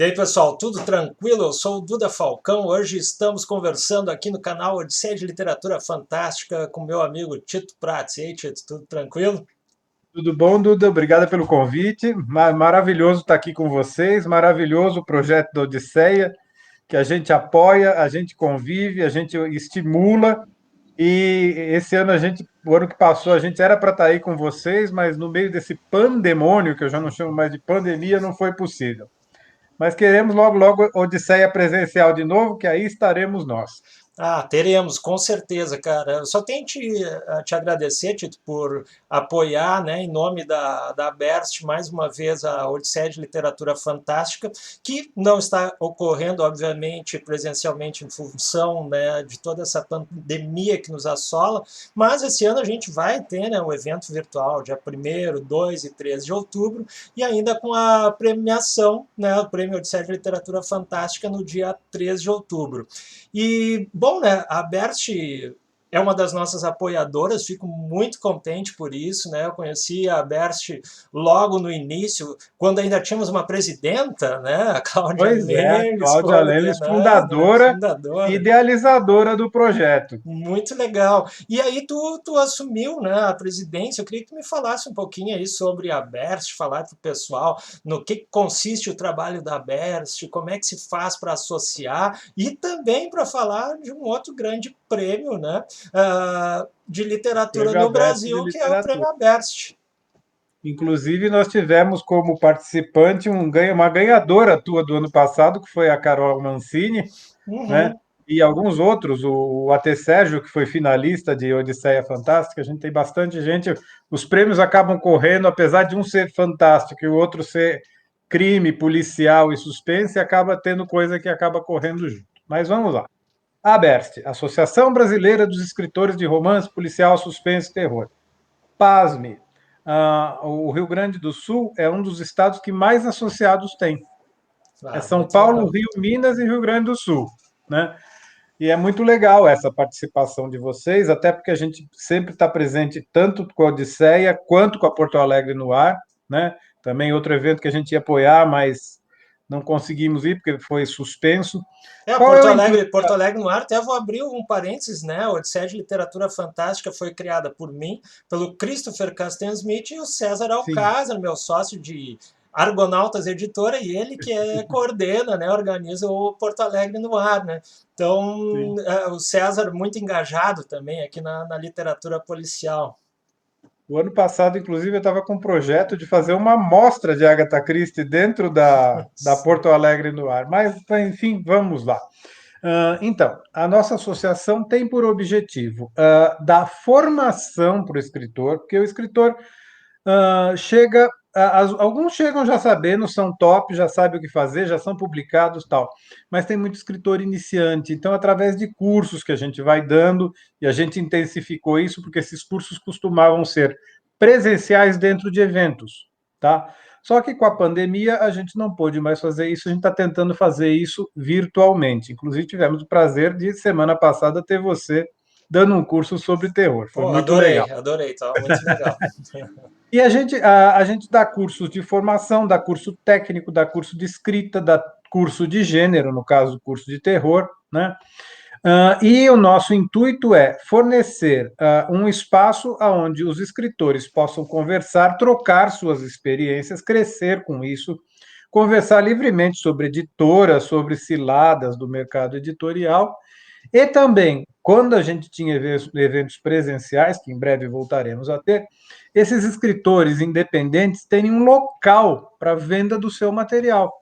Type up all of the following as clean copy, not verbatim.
E aí, pessoal, tudo tranquilo? Eu sou o Duda Falcão. Hoje estamos conversando aqui no canal Odisseia de Literatura Fantástica com meu amigo Tito Prats. E aí, Tito, tudo tranquilo? Tudo bom, Duda? Obrigada pelo convite. Maravilhoso estar aqui com vocês. Maravilhoso o projeto da Odisseia, que a gente apoia, a gente convive, a gente estimula. E esse ano o ano que passou, a gente era para estar aí com vocês, mas no meio desse pandemônio, que eu já não chamo mais de pandemia, não foi possível. Mas queremos logo, logo Odisseia presencial de novo, que aí estaremos nós. Ah, teremos, com certeza, cara. Eu só tenho te agradecer, Tito, por apoiar, né, em nome da Berst, mais uma vez a Odisseia de Literatura Fantástica, que não está ocorrendo, obviamente, presencialmente em função, né, de toda essa pandemia que nos assola, mas esse ano a gente vai ter, né, um evento virtual, dia 1º, 2 e 3 de outubro, e ainda com a premiação, né, o Prêmio Odisseia de Literatura Fantástica no dia 3 de outubro. E, bom, né, a Berst é uma das nossas apoiadoras, fico muito contente por isso, né? Eu conheci a Berst logo no início, quando ainda tínhamos uma presidenta, né? A Cláudia Pois é, Leles Cláudia Leles, coordenando, né? fundadora e Fundadora. idealizadora do projeto. Muito legal. E aí tu assumiu, né, a presidência. Eu queria que tu me falasse um pouquinho aí sobre a Berst, falar para o pessoal no que consiste o trabalho da Berst, como é que se faz para associar e também para falar de um outro grande prêmio, né, de literatura Prêmio no Aberto de Brasil, que é o Literatura. Prêmio Aberst. Inclusive, nós tivemos como participante uma ganhadora tua do ano passado, que foi a Carol Mancini, né? Uhum. E alguns outros, o AT Sérgio, que foi finalista de Odisseia Fantástica. A gente tem bastante gente. Os prêmios acabam correndo, apesar de um ser fantástico e o outro ser crime, policial e suspense, acaba tendo coisa que acaba correndo junto. Mas vamos lá. A ABERST, Associação Brasileira dos Escritores de Romance Policial, Suspense e Terror. Pasme, o Rio Grande do Sul é um dos estados que mais associados tem. É Ah, São muito Paulo, legal. Rio, Minas e Rio Grande do Sul, né? E é muito legal essa participação de vocês, até porque a gente sempre está presente tanto com a Odisseia quanto com a Porto Alegre no ar, né? Também outro evento que a gente ia apoiar, mas não conseguimos ir porque foi suspenso. É, Qual é o intuito? Porto Alegre no ar, até vou abrir um parênteses, né? A Odisseia de Literatura Fantástica foi criada por mim, pelo Christopher Casten Smith e o César Sim, Alcázar, meu sócio de Argonautas Editora, e ele que coordena, né, organiza o Porto Alegre no ar, né? Então, sim. o César muito engajado também aqui na literatura policial. O ano passado, inclusive, eu estava com um projeto de fazer uma mostra de Agatha Christie dentro da Porto Alegre no ar. Mas, enfim, vamos lá. Então, a nossa associação tem por objetivo dar formação para o escritor, porque o escritor chega. Alguns chegam já sabendo, são top, já sabem o que fazer, já são publicados tal. Mas tem muito escritor iniciante. Então, através de cursos que a gente vai dando, e a gente intensificou isso, porque esses cursos costumavam ser presenciais dentro de eventos, tá? Só que com a pandemia a gente não pôde mais fazer isso, a gente está tentando fazer isso virtualmente. Inclusive, tivemos o prazer de, semana passada, ter você dando um curso sobre terror. Foi Pô, muito legal. adorei, tava muito legal. E a gente dá cursos de formação, dá curso técnico, dá curso de escrita, dá curso de gênero, no caso, curso de terror, né? E o nosso intuito é fornecer um espaço onde os escritores possam conversar, trocar suas experiências, crescer com isso, conversar livremente sobre editoras, sobre ciladas do mercado editorial e também, quando a gente tinha eventos presenciais, que em breve voltaremos a ter, esses escritores independentes terem um local para venda do seu material.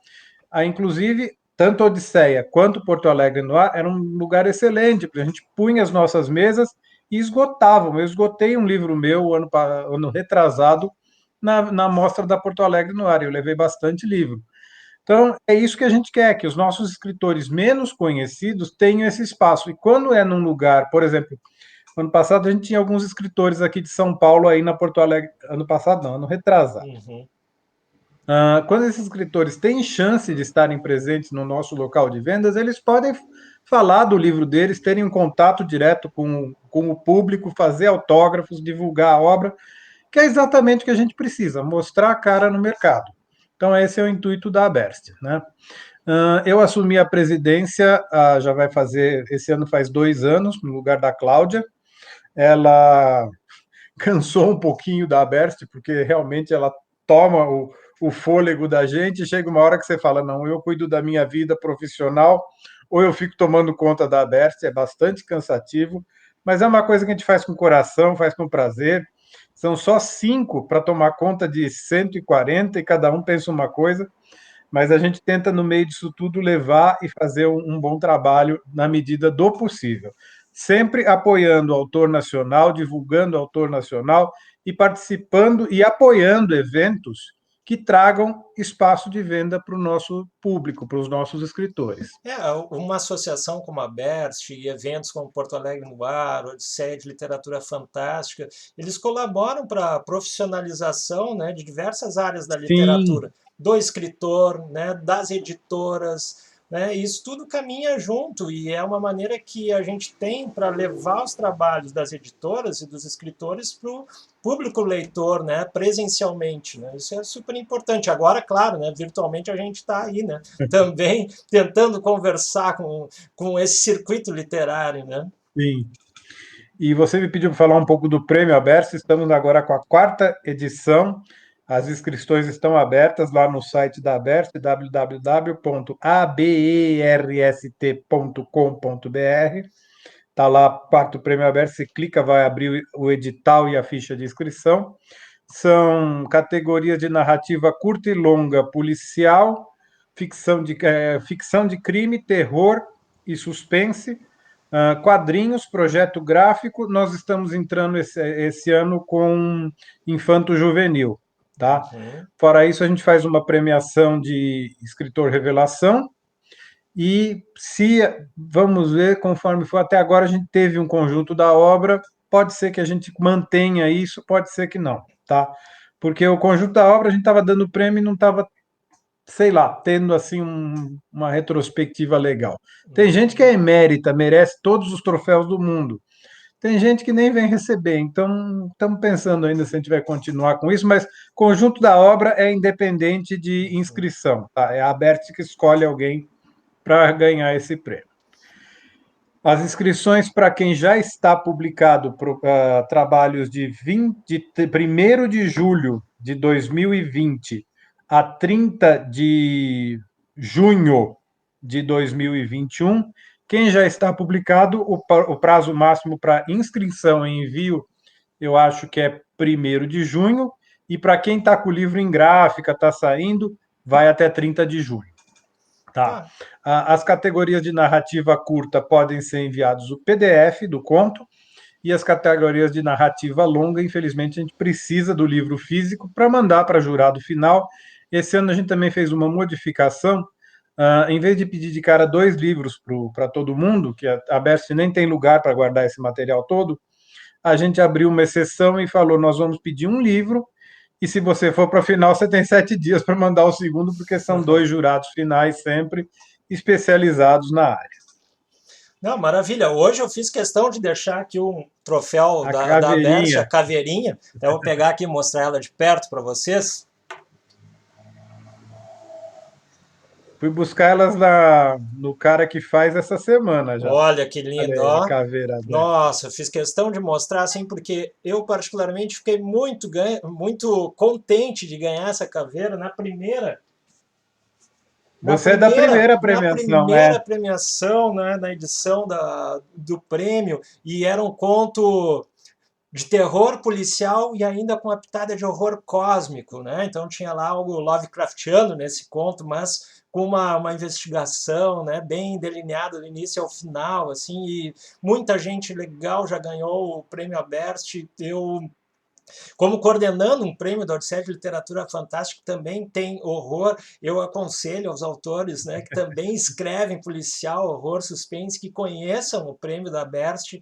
Inclusive, tanto Odisseia quanto Porto Alegre no Ar era um lugar excelente, porque a gente punha as nossas mesas e esgotavam. Eu esgotei um livro meu ano retrasado na mostra da Porto Alegre no Ar. Eu levei bastante livro. Então, é isso que a gente quer, que os nossos escritores menos conhecidos tenham esse espaço. E quando é num lugar, por exemplo, ano passado a gente tinha alguns escritores aqui de São Paulo aí na Porto Alegre, ano passado não, ano retrasado. Uhum. Quando esses escritores têm chance de estarem presentes no nosso local de vendas, eles podem falar do livro deles, terem um contato direto com o público, fazer autógrafos, divulgar a obra, que é exatamente o que a gente precisa, mostrar a cara no mercado. Então, esse é o intuito da Aberst, né? Eu assumi a presidência, já vai fazer, esse ano faz 2 anos, no lugar da Cláudia. Ela cansou um pouquinho da Aberst, porque realmente ela toma o fôlego da gente, e chega uma hora que você fala, não, eu cuido da minha vida profissional, ou eu fico tomando conta da Aberst, é bastante cansativo, mas é uma coisa que a gente faz com coração, faz com prazer. São só 5 para tomar conta de 140 e cada um pensa uma coisa, mas a gente tenta, no meio disso tudo, levar e fazer um bom trabalho na medida do possível. Sempre apoiando o autor nacional, divulgando o autor nacional e participando e apoiando eventos que tragam espaço de venda para o nosso público, para os nossos escritores. Uma associação como a Berst e eventos como Porto Alegre no Ar, Odisseia de Literatura Fantástica, eles colaboram para a profissionalização, né, de diversas áreas da Sim, literatura, do escritor, né, das editoras, né, isso tudo caminha junto e é uma maneira que a gente tem para levar os trabalhos das editoras e dos escritores para o público leitor, né, presencialmente, né? Isso é super importante. Agora, claro, né, virtualmente a gente está aí, né, também tentando conversar com esse circuito literário, né? sim. E você me pediu para falar um pouco do Prêmio Aberto. Estamos agora com a 4ª edição. As inscrições estão abertas lá no site da Aberst, www.aberst.com.br. Está lá a parte do Prêmio Aberto, você clica, vai abrir o edital e a ficha de inscrição. São categorias de narrativa curta e longa, policial, ficção de crime, terror e suspense, quadrinhos, projeto gráfico. Nós estamos entrando esse ano com infanto-juvenil. Tá? Uhum. Fora isso, a gente faz uma premiação de escritor revelação, e se, vamos ver, conforme for, até agora a gente teve um conjunto da obra, pode ser que a gente mantenha isso, pode ser que não, tá? Porque o conjunto da obra a gente estava dando prêmio e não estava, sei lá, tendo assim uma retrospectiva legal. Tem gente que é emérita, merece todos os troféus do mundo. Tem gente que nem vem receber, então estamos pensando ainda se a gente vai continuar com isso, mas conjunto da obra é independente de inscrição, tá? É a Abert que escolhe alguém para ganhar esse prêmio. As inscrições para quem já está publicado trabalhos de 1º de julho de 2020 a 30 de junho de 2021. Quem já está publicado, o prazo máximo para inscrição e envio, eu acho que é 1º de junho, e para quem está com o livro em gráfica, está saindo, vai até 30 de julho. Tá. Tá. As categorias de narrativa curta podem ser enviados o PDF do conto, e as categorias de narrativa longa, infelizmente, a gente precisa do livro físico para mandar para jurado final. Esse ano a gente também fez uma modificação. Em vez de pedir de cara 2 livros para todo mundo, que a Best nem tem lugar para guardar esse material todo, a gente abriu uma exceção e falou: nós vamos pedir um livro, e se você for para a final, você tem 7 dias para mandar o segundo, porque são 2 jurados finais sempre especializados na área. Não, maravilha. Hoje eu fiz questão de deixar aqui um troféu A da Berst, a caveirinha. caveirinha. Eu vou pegar aqui e mostrar ela de perto para vocês. Fui buscar elas no cara que faz essa semana já. Olha que Olha lindo, aí, a ó. caveira dela. Nossa, eu fiz questão de mostrar assim porque eu particularmente fiquei muito contente de ganhar essa caveira Você é da primeira na premiação, é. primeira premiação, né, na edição do prêmio, e era um conto de terror policial e ainda com a pitada de horror cósmico, né? Então tinha lá algo Lovecraftiano nesse conto, mas com uma investigação, né, bem delineada do início ao final, assim, e muita gente legal já ganhou o prêmio Aberst. Eu, como coordenando um prêmio da Odisseia de Literatura Fantástica, que também tem horror, eu aconselho aos autores, né, que também escrevem policial, horror, suspense, que conheçam o prêmio da Aberst,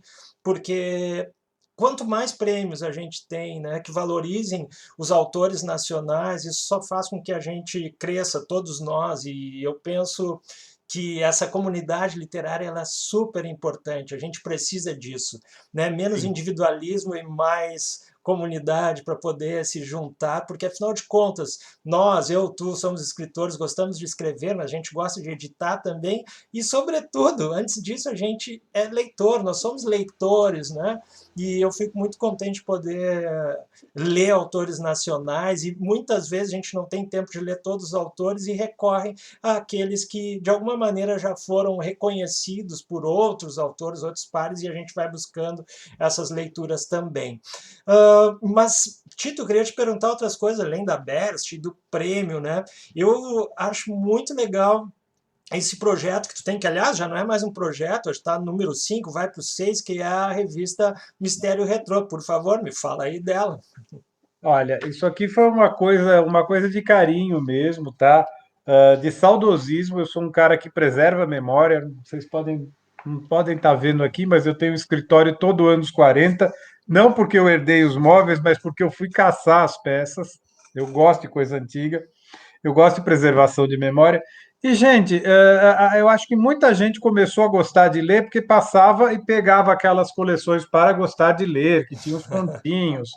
porque quanto mais prêmios a gente tem, né, que valorizem os autores nacionais, isso só faz com que a gente cresça, todos nós, e eu penso que essa comunidade literária ela é super importante, a gente precisa disso, né? Menos Sim. individualismo e mais comunidade para poder se juntar, porque afinal de contas, nós, eu, tu, somos escritores, gostamos de escrever, mas a gente gosta de editar também, e sobretudo, antes disso, a gente é leitor, nós somos leitores, né? E eu fico muito contente de poder ler autores nacionais, e muitas vezes a gente não tem tempo de ler todos os autores e recorre àqueles que, de alguma maneira, já foram reconhecidos por outros autores, outros pares, e a gente vai buscando essas leituras também. Mas, Tito, eu queria te perguntar outras coisas, além da Berst e do prêmio, né? Eu acho muito legal esse projeto que tu tem, que aliás já não é mais um projeto, está no número 5, vai para o 6, que é a revista Mistério Retrô. Por favor, me fala aí dela. Olha, isso aqui foi uma coisa de carinho mesmo, tá? De saudosismo. Eu sou um cara que preserva a memória. Vocês não podem estar vendo aqui, mas eu tenho um escritório todo anos 40. Não porque eu herdei os móveis, mas porque eu fui caçar as peças. Eu gosto de coisa antiga. Eu gosto de preservação de memória. E, gente, eu acho que muita gente começou a gostar de ler porque passava e pegava aquelas coleções para gostar de ler, que tinha os continhos.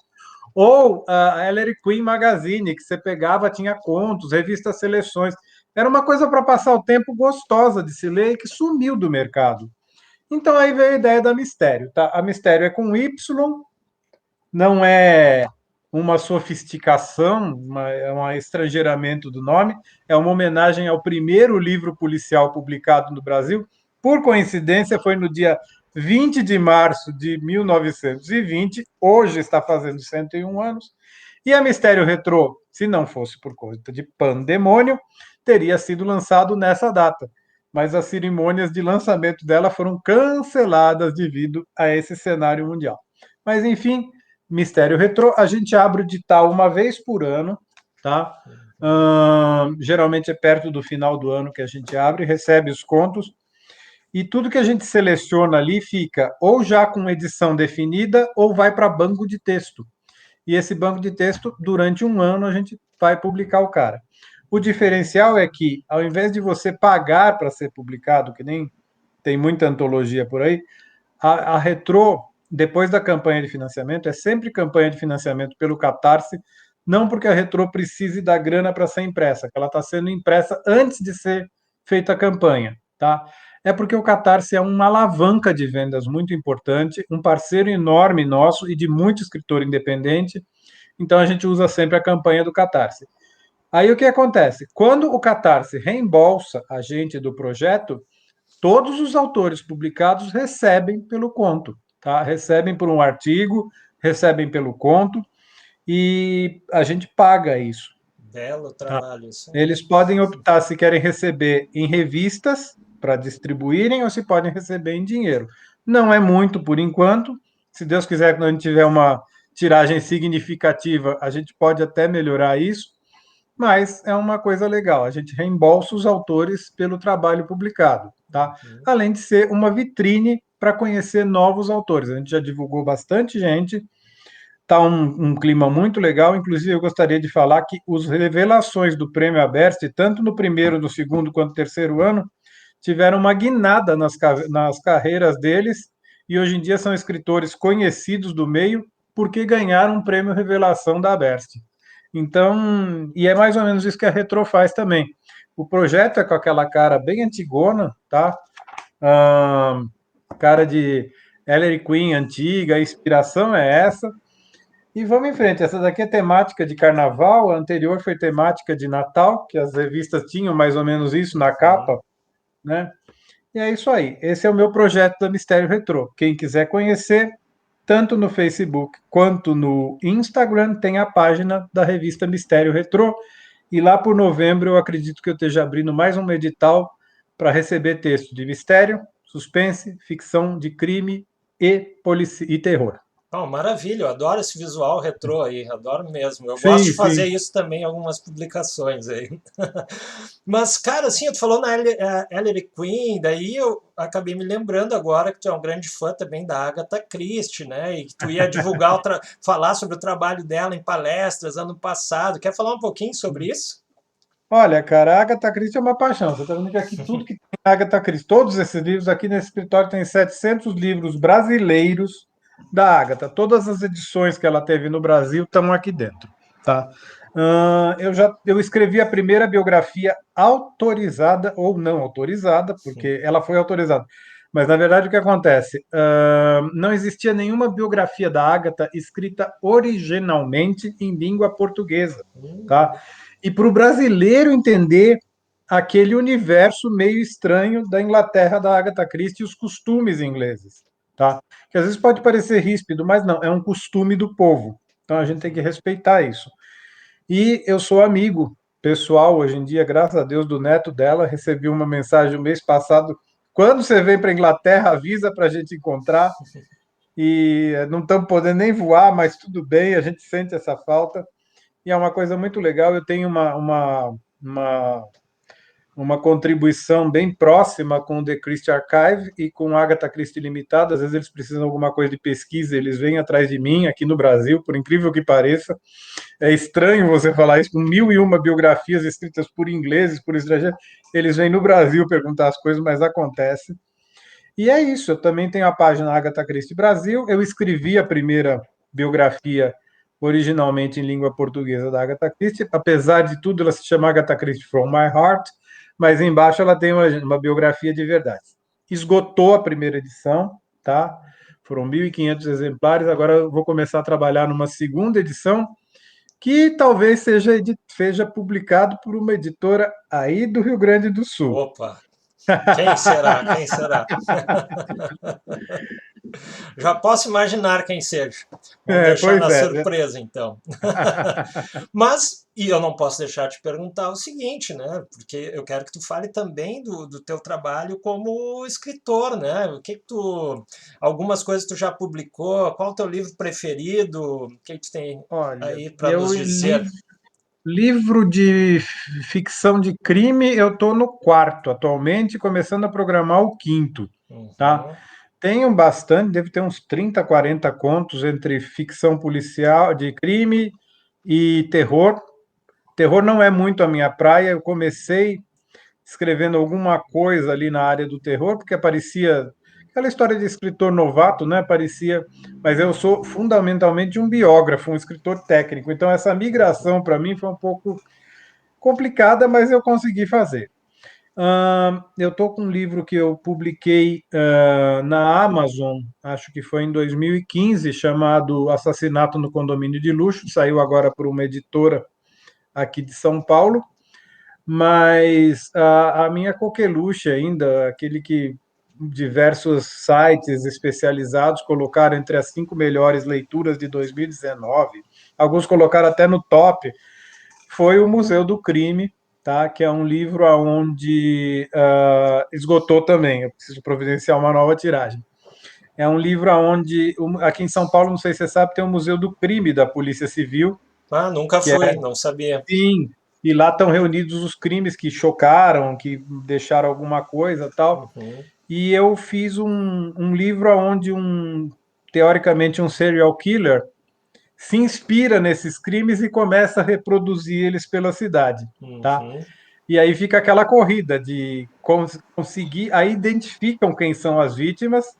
Ou a Ellery Queen Magazine, que você pegava, tinha contos, revistas seleções. Era uma coisa para passar o tempo gostosa de se ler e que sumiu do mercado. Então aí veio a ideia da Mistério, tá? A Mistério é com Y, não é uma sofisticação, é um estrangeiramento do nome, é uma homenagem ao primeiro livro policial publicado no Brasil. Por coincidência, foi no dia 20 de março de 1920, hoje está fazendo 101 anos, e a Mistério Retrô, se não fosse por conta de pandemônio, teria sido lançado nessa data. Mas as cerimônias de lançamento dela foram canceladas devido a esse cenário mundial. Mas, enfim, Mistério Retrô, a gente abre o edital uma vez por ano, tá? Geralmente é perto do final do ano que a gente abre, recebe os contos, e tudo que a gente seleciona ali fica ou já com edição definida ou vai para banco de texto. E esse banco de texto, durante um ano, a gente vai publicar o cara. O diferencial é que, ao invés de você pagar para ser publicado, que nem tem muita antologia por aí, a Retrô, depois da campanha de financiamento, é sempre campanha de financiamento pelo Catarse, não porque a Retrô precise da grana para ser impressa, que ela está sendo impressa antes de ser feita a campanha, tá? É porque o Catarse é uma alavanca de vendas muito importante, um parceiro enorme nosso e de muito escritor independente, então a gente usa sempre a campanha do Catarse. Aí o que acontece? Quando o Catarse reembolsa a gente do projeto, todos os autores publicados recebem pelo conto, tá? Recebem por um artigo, recebem pelo conto e a gente paga isso. Belo Tá? trabalho isso. Eles podem optar se querem receber em revistas para distribuírem ou se podem receber em dinheiro. Não é muito por enquanto. Se Deus quiser, quando a gente tiver uma tiragem significativa, a gente pode até melhorar isso, mas é uma coisa legal. A gente reembolsa os autores pelo trabalho publicado, tá? Além de ser uma vitrine para conhecer novos autores. A gente já divulgou bastante gente, tá um clima muito legal. Inclusive, eu gostaria de falar que os revelações do Prêmio Aberst, tanto no primeiro, no segundo quanto no terceiro ano, tiveram uma guinada nas carreiras deles e hoje em dia são escritores conhecidos do meio porque ganharam um prêmio Revelação da Aberst. Então, e é mais ou menos isso que a Retro faz também. O projeto é com aquela cara bem antigona, tá? Cara de Ellery Queen antiga, a inspiração é essa. E vamos em frente. Essa daqui é temática de carnaval, a anterior foi temática de Natal, que as revistas tinham mais ou menos isso na capa, né? E é isso aí. Esse é o meu projeto da Mistério Retrô. Quem quiser conhecer, tanto no Facebook quanto no Instagram, tem a página da revista Mistério Retrô. E lá por novembro eu acredito que eu esteja abrindo mais um edital para receber texto de mistério, suspense, ficção de crime e terror. Oh, maravilha, eu adoro esse visual retrô aí, adoro mesmo. Eu gosto Sim, de fazer sim. isso também em algumas publicações aí. Mas, cara, assim, tu falou na Ellery Queen, daí eu acabei me lembrando agora que tu é um grande fã também da Agatha Christie, né? E que tu ia divulgar, falar sobre o trabalho dela em palestras ano passado. Quer falar um pouquinho sobre isso? Olha, cara, a Agatha Christie é uma paixão. Você está vendo que aqui tudo que tem Agatha Christie, todos esses livros aqui nesse escritório tem 700 livros brasileiros da Agatha. Todas as edições que ela teve no Brasil estão aqui dentro, tá? Eu escrevi a primeira biografia autorizada ou não autorizada, porque ela foi autorizada. Mas, na verdade, o que acontece? Não existia nenhuma biografia da Agatha escrita originalmente em língua portuguesa, tá? E para o brasileiro entender aquele universo meio estranho da Inglaterra da Agatha Christie e os costumes ingleses, tá? Que às vezes pode parecer ríspido, mas não, é um costume do povo. Então a gente tem que respeitar isso. E eu sou amigo pessoal hoje em dia, graças a Deus, do neto dela. Recebi uma mensagem o mês passado. Quando você vem para a Inglaterra, avisa para a gente encontrar. E não estamos podendo nem voar, mas tudo bem, a gente sente essa falta. E é uma coisa muito legal. Eu tenho uma contribuição bem próxima com o The Christie Archive e com a Agatha Christie Limitada. Às vezes eles precisam de alguma coisa de pesquisa, eles vêm atrás de mim aqui no Brasil, por incrível que pareça. É estranho você falar isso, com 1001 biografias escritas por ingleses, por estrangeiros, eles vêm no Brasil perguntar as coisas, mas acontece. E é isso, eu também tenho a página Agatha Christie Brasil, eu escrevi a primeira biografia originalmente em língua portuguesa da Agatha Christie, apesar de tudo ela se chama Agatha Christie From My Heart, mas embaixo ela tem uma biografia de verdade. Esgotou a primeira edição, tá? Foram 1.500 exemplares, agora eu vou começar a trabalhar numa segunda edição, que talvez seja publicado por uma editora aí do Rio Grande do Sul. Opa! Quem será? Quem será? Já posso imaginar quem seja. Vamos deixar Pois na é. surpresa, então. Mas, e eu não posso deixar de perguntar o seguinte, né? Porque eu quero que tu fale também do teu trabalho como escritor, né? O que tu, algumas coisas tu já publicou, qual o teu livro preferido, o que tu tem Olha, aí para nos dizer? livro de ficção de crime, eu estou no quarto atualmente, começando a programar o quinto, tá? Uhum. Tenho bastante, deve ter uns 30, 40 contos entre ficção policial, de crime e terror. Terror não é muito a minha praia, eu comecei escrevendo alguma coisa ali na área do terror, porque aparecia aquela história de escritor novato, né? Aparecia, mas eu sou fundamentalmente um biógrafo, um escritor técnico. Então essa migração para mim foi um pouco complicada, mas eu consegui fazer. Eu estou com um livro que eu publiquei na Amazon, acho que foi em 2015, chamado Assassinato no Condomínio de Luxo. Saiu agora por uma editora aqui de São Paulo. Mas a minha coqueluche ainda, aquele que diversos sites especializados colocaram entre as 5 melhores leituras de 2019, alguns colocaram até no top, foi o Museu do Crime, tá? Que é um livro onde esgotou também, eu preciso providenciar uma nova tiragem. É um livro onde, aqui em São Paulo, não sei se você sabe, tem o Museu do Crime da Polícia Civil, Ah, nunca que é fui, não sabia. sim, e lá estão reunidos os crimes que chocaram, que deixaram alguma coisa tal. Uhum. E eu fiz um livro onde teoricamente, um serial killer se inspira nesses crimes e começa a reproduzir eles pela cidade, tá? Uhum. E aí fica aquela corrida de conseguir, aí identificam quem são as vítimas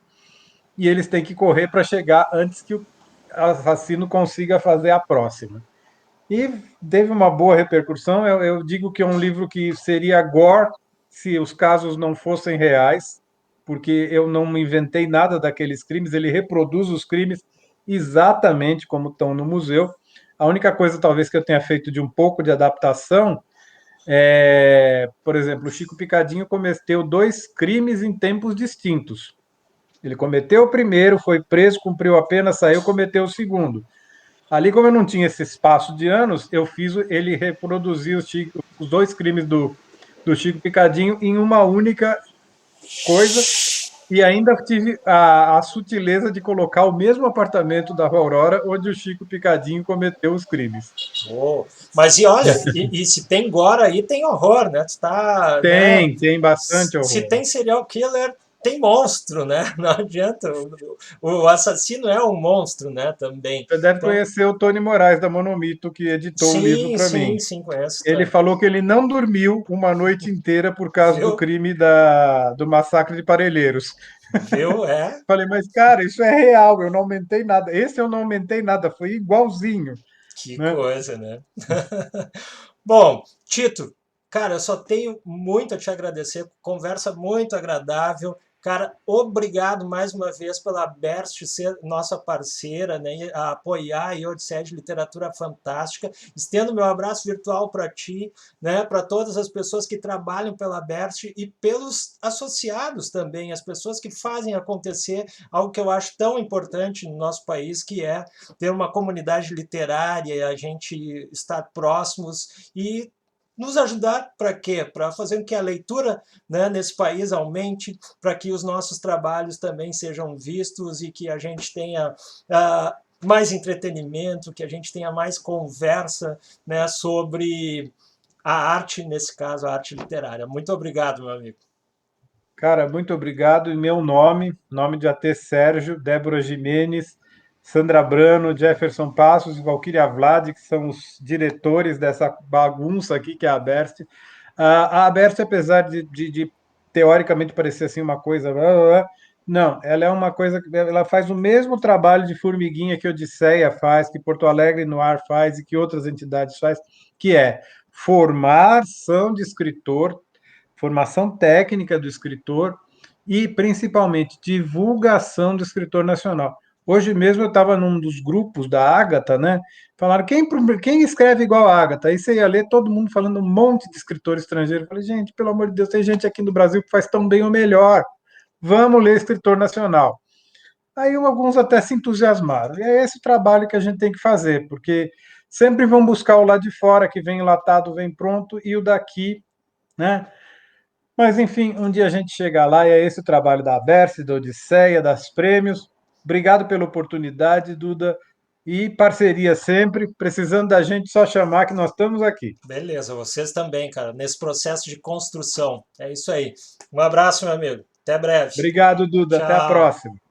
e eles têm que correr para chegar antes que o assassino consiga fazer a próxima. E teve uma boa repercussão. Eu digo que é um livro que seria gore se os casos não fossem reais, porque eu não inventei nada daqueles crimes, ele reproduz os crimes exatamente como estão no museu. A única coisa, talvez, que eu tenha feito de um pouco de adaptação por exemplo, o Chico Picadinho cometeu 2 crimes em tempos distintos. Ele cometeu o primeiro, foi preso, cumpriu a pena, saiu, cometeu o segundo. Ali, como eu não tinha esse espaço de anos, eu fiz ele reproduzir os 2 crimes do Chico Picadinho em uma única coisa e ainda tive a sutileza de colocar o mesmo apartamento da Aurora onde o Chico Picadinho cometeu os crimes. Oh, mas e olha, e se tem gore aí, tem horror, né? Tu tá, né? Tem bastante Se horror. tem serial killer, tem monstro, né? Não adianta. O assassino é um monstro, né? Também. Você deve Então, conhecer o Tony Moraes da Monomito, que editou o livro sim, para sim, mim. sim, conheço. Ele Tá? falou que ele não dormiu uma noite inteira por causa do Viu? crime do massacre de Parelheiros. Viu? É. Falei, mas cara, isso é real, eu não aumentei nada. Esse eu não aumentei nada, foi igualzinho, Que né? coisa, né? Bom, Tito, cara, eu só tenho muito a te agradecer. Conversa muito agradável. Cara, obrigado mais uma vez pela Berst ser nossa parceira, né, a apoiar a Odisseia de Literatura Fantástica. Estendo meu abraço virtual para ti, né, para todas as pessoas que trabalham pela Berst e pelos associados também, as pessoas que fazem acontecer algo que eu acho tão importante no nosso país, que é ter uma comunidade literária, a gente estar próximos e nos ajudar para quê? Para fazer com que a leitura, né, nesse país aumente, para que os nossos trabalhos também sejam vistos e que a gente tenha mais entretenimento, que a gente tenha mais conversa, né, sobre a arte, nesse caso, a arte literária. Muito obrigado, meu amigo. Cara, muito obrigado. Em meu nome de AT Sérgio, Débora Jimenez, Sandra Brano, Jefferson Passos e Valquíria Vlad, que são os diretores dessa bagunça aqui que é a Aberst. A Aberst, apesar de teoricamente parecer assim uma coisa, não, ela é uma coisa que ela faz o mesmo trabalho de formiguinha que a Odisseia faz, que Porto Alegre no Ar faz e que outras entidades faz, que é formação de escritor, formação técnica do escritor e, principalmente, divulgação do escritor nacional. Hoje mesmo eu estava num dos grupos da Ágata, né? Falaram, quem escreve igual a Ágata? Aí você ia ler todo mundo falando um monte de escritor estrangeiro. Eu falei, gente, pelo amor de Deus, tem gente aqui no Brasil que faz tão bem ou melhor. Vamos ler escritor nacional. Aí alguns até se entusiasmaram. E é esse o trabalho que a gente tem que fazer, porque sempre vão buscar o lá de fora, que vem enlatado, vem pronto, e o daqui, né? Mas, enfim, um dia a gente chega lá e é esse o trabalho da Aberce, da Odisseia, das Prêmios. Obrigado pela oportunidade, Duda. E parceria sempre. Precisando da gente, só chamar que nós estamos aqui. Beleza, vocês também, cara, nesse processo de construção. É isso aí. Um abraço, meu amigo. Até breve. Obrigado, Duda. Até a Tchau. próxima.